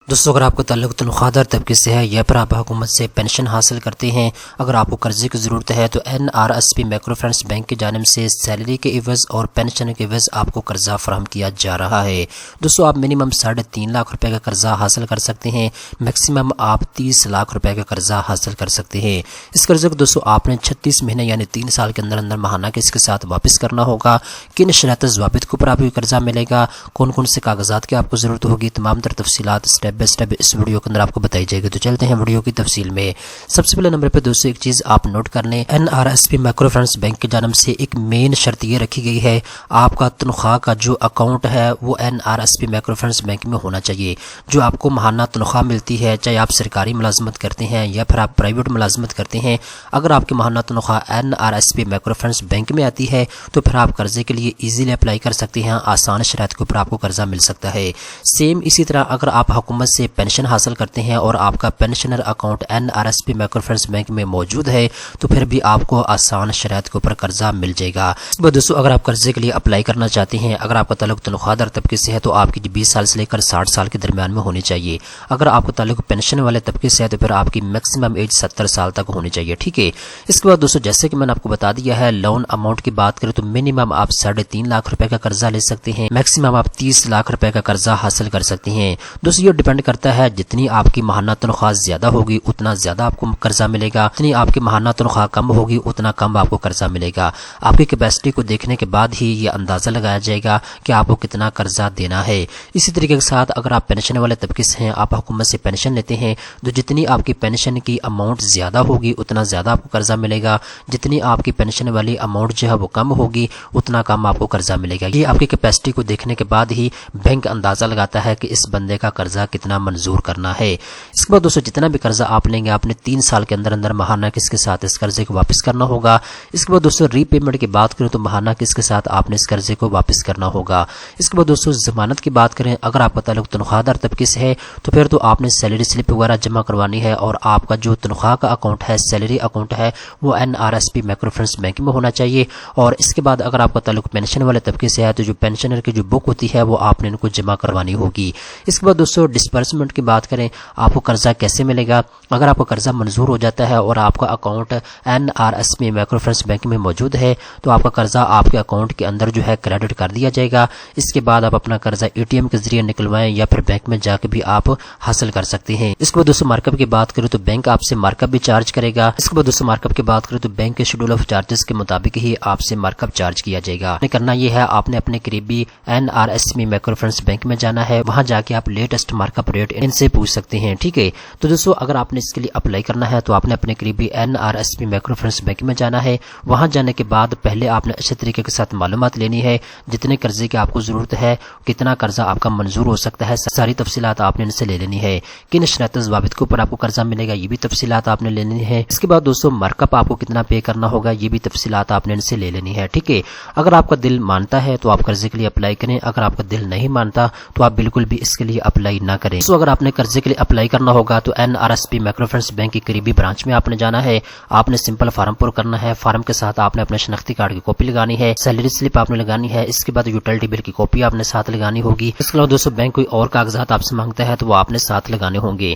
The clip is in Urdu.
دوستوں اگر آپ کا تعلق تنخواہ دار طبقے سے ہے یا پھر آپ حکومت سے پینشن حاصل کرتے ہیں، اگر آپ کو قرضے کی ضرورت ہے تو NRSP مائکرو فنانس بینک کی جانب سے سیلری کے عوض اور پینشن کے عوض آپ کو قرضہ فراہم کیا جا رہا ہے۔ دوستوں آپ منیمم 3.5 لاکھ روپے کا قرضہ حاصل کر سکتے ہیں، میکسیمم آپ 30 لاکھ روپے کا قرضہ حاصل کر سکتے ہیں۔ اس قرضے کو دوستوں آپ نے 36 مہینے یعنی 3 سال کے اندر ماہانہ قسط کے ساتھ واپس کرنا ہوگا۔ کن شرائط ضوابط کے اوپر آپ کو قرضہ ملے گا، کون کون سے کاغذات کی آپ کو ضرورت ہوگی، تمام تر تفصیلات اسٹیپ بائی اسٹیپ اس ویڈیو کے اندر آپ کو بتائی جائے گی۔ تو چلتے ہیں ویڈیو کی تفصیل میں۔ سب سے پہلے نمبر پہ دوستو ایک چیز آپ نوٹ کر لیں، NRSP مائکرو فنانس بینک کی جانب سے ایک مین شرط یہ رکھی گئی ہے، آپ کا تنخواہ کا جو اکاؤنٹ ہے وہ NRSP مائکرو فنانس بینک میں ہونا چاہیے۔ جو آپ کو ماہانہ تنخواہ ملتی ہے، چاہے آپ سرکاری ملازمت کرتے ہیں یا پھر آپ پرائیویٹ ملازمت کرتے ہیں، اگر آپ کی ماہانہ تنخواہ NRSP مائکرو فنانس بینک میں آتی ہے تو پھر آپ قرضے کے لیے ایزیلی اپلائی کر سکتے ہیں، آسان شرائط کے اوپر آپ کو قرضہ مل سکتا ہے۔ سیم اسی طرح اگر آپ حکومت سے پینشن حاصل کرتے ہیں اور آپ کا pensioner account NRSP micro finance bank میں موجود ہے تو پھر بھی آپ کو آسان شرائط کے اوپر قرضہ مل جائے گا۔ اس بعد دوستو اگر آپ قرضے کے لیے اپلائی کرنا چاہتے ہیں، اگر آپ کا تعلق تنخواہ دار طبقے سے ہے تو آپ کی 20 سال سے لے کر 60 سال کے درمیان میں ہونی چاہیے۔ اگر آپ کا تعلق پینشن والے طبقے سے ہے تو پھر آپ کی میکسیمم ایج 70 سال تک ہونی چاہیے، ٹھیک ہے۔ اس کے بعد دوستو جیسے کہ میں نے آپ کو بتا دیا ہے، لون اماؤنٹ کی بات کریں تو منیمم آپ 3.5 لاکھ روپے کا قرضہ لے سکتے ہیں، میکسیمم آپ 30 لاکھ روپے کا قرضہ حاصل کر سکتے ہیں۔ دوستو یہ ڈیپینڈ کرتا ہے، جتنی آپ کی ماہانہ تنخواہ زیادہ ہوگی اتنا زیادہ آپ کو قرضہ ملے گا، جتنی آپ کی ماہانہ تنخواہ کم ہوگی اتنا کم آپ کو قرضہ ملے گا۔ آپ کی کیپیسٹی کو دیکھنے کے بعد ہی یہ اندازہ لگایا جائے گا کہ آپ کو کتنا قرضہ دینا ہے۔ اسی طریقے کے ساتھ اگر آپ پینشن والے طبقے سے ہیں، آپ حکومت سے پینشن لیتے ہیں تو جتنی آپ کی پینشن کی اماؤنٹ زیادہ ہوگی اتنا زیادہ آپ کو قرضہ ملے گا، جتنی آپ کی پینشن والی اماؤنٹ جو ہے وہ کم ہوگی اتنا کم آپ کو قرضہ ملے گا۔ یہ آپ کی کیپیسٹی کو دیکھنے کے بعد ہی بینک اندازہ لگاتا ہے کہ اس بندے کا قرضہ کتنا منظور کرنا ہے۔ اس کے بعد دوستو جتنا بھی قرضہ آپ لیں گے، آپ نے 3 سال کے اندر ماہانہ قسط کے ساتھ اس قرضے کو واپس کرنا ہوگا۔ اس کے بعد دوستو ری پیمنٹ کی بات کریں تو ماہانہ قسط کے ساتھ آپ نے اس قرضے کو واپس کرنا ہوگا۔ اس کے بعد دوستو ضمانت کی بات کریں، اگر آپ کا تعلق تنخواہ دار طبقے سے ہے تو پھر تو آپ نے سیلری سلپ وغیرہ جمع کروانی ہے اور آپ کا جو تنخواہ کا اکاؤنٹ ہے، سیلری اکاؤنٹ ہے، وہ NRSP مائکرو فنانس بینک میں ہونا چاہیے۔ اور اس کے بعد اگر آپ کا تعلق پینشن والے طبقے سے ہے تو جو پینشنر کی جو بک ہوتی ہے وہ آپ نے ان کو جمع کروانی ہوگی۔ اس کے بعد دوستو ڈسبرسمنٹ کی بات کریں، آپ کو قرضہ کیسے ملے گا؟ اگر آپ کا قرضہ منظور ہو جاتا ہے اور آپ کا account NRSP micro finance bank میں موجود ہے تو آپ کا قرضہ آپ کے اکاؤنٹ کے اندر جو ہے کریڈٹ کر دیا جائے گا۔ اس کے بعد آپ اپنا قرضہ ATM کے ذریعے نکلوائیں یا پھر بینک میں جا کے بھی آپ حاصل کر سکتے ہیں۔ اس کے بعد دوستو مارک اپ کی بات کریں تو بینک آپ سے مارک اپ بھی چارج کرے گا۔ اس کے بعد دوستو مارک اپ کی بات کریں تو بینک کے شیڈول آف چارجز کے مطابق ہی آپ سے مارک اپ چارج کیا جائے گا۔ کرنا یہ ہے، آپ نے اپنے قریبی NRSP مائکرو فنانس بینک میں جانا ہے، وہاں جا کے آپ latest mark up rate in سے پوچھ سکتے ہیں، ٹھیک ہے۔ تو دوستو اگر آپ نے اس کے لیے اپلائی کرنا ہے تو آپ نے اپنے قریبی NRSP مائکرو فنانس بینک میں جانا ہے، وہاں جانے کے بعد پہلے آپ نے اچھے طریقے کے ساتھ معلومات لینی ہے، جتنے قرضے کی آپ کو ضرورت ہے، کتنا قرضہ آپ کا منظور ہو سکتا ہے، ساری تفصیلات آپ نے ان سے لے لینی ہے۔ کن شرائط ضوابط کے اوپر آپ کو قرضہ ملے گا یہ بھی تفصیلات آپ نے لے لینی ہے۔ اس کے بعد دوستو مارک اپ آپ کو کتنا پے کرنا ہوگا یہ بھی تفصیلات آپ نے ان سے لے لینی ہے، ٹھیک ہے۔ اگر آپ کا دل مانتا ہے تو آپ قرضے کے لیے اپلائی کریں، اگر آپ کا دل نہیں مانتا تو آپ بالکل بھی اس کے لیے اپلائی نہ کریں۔ تو اگر آپ نے قرضے کے لیے اپلائی کرنا ہوگا تو NRSP مائکرو فنانس بینک کی قریبی برانچ میں آپ نے جانا ہے، آپ نے سمپل فارم پر کرنا ہے، فارم کے ساتھ آپ نے اپنے شناختی کارڈ کی کاپی لگانی ہے، سیلری سلپ آپ نے لگانی ہے، اس کے بعد یوٹیلٹی بل کی کاپی آپ نے ساتھ لگانی ہوگی۔ اس کے علاوہ دوستو بینک کوئی اور کاغذات آپ سے مانگتا ہے تو وہ آپ نے ساتھ لگانے ہوں گے۔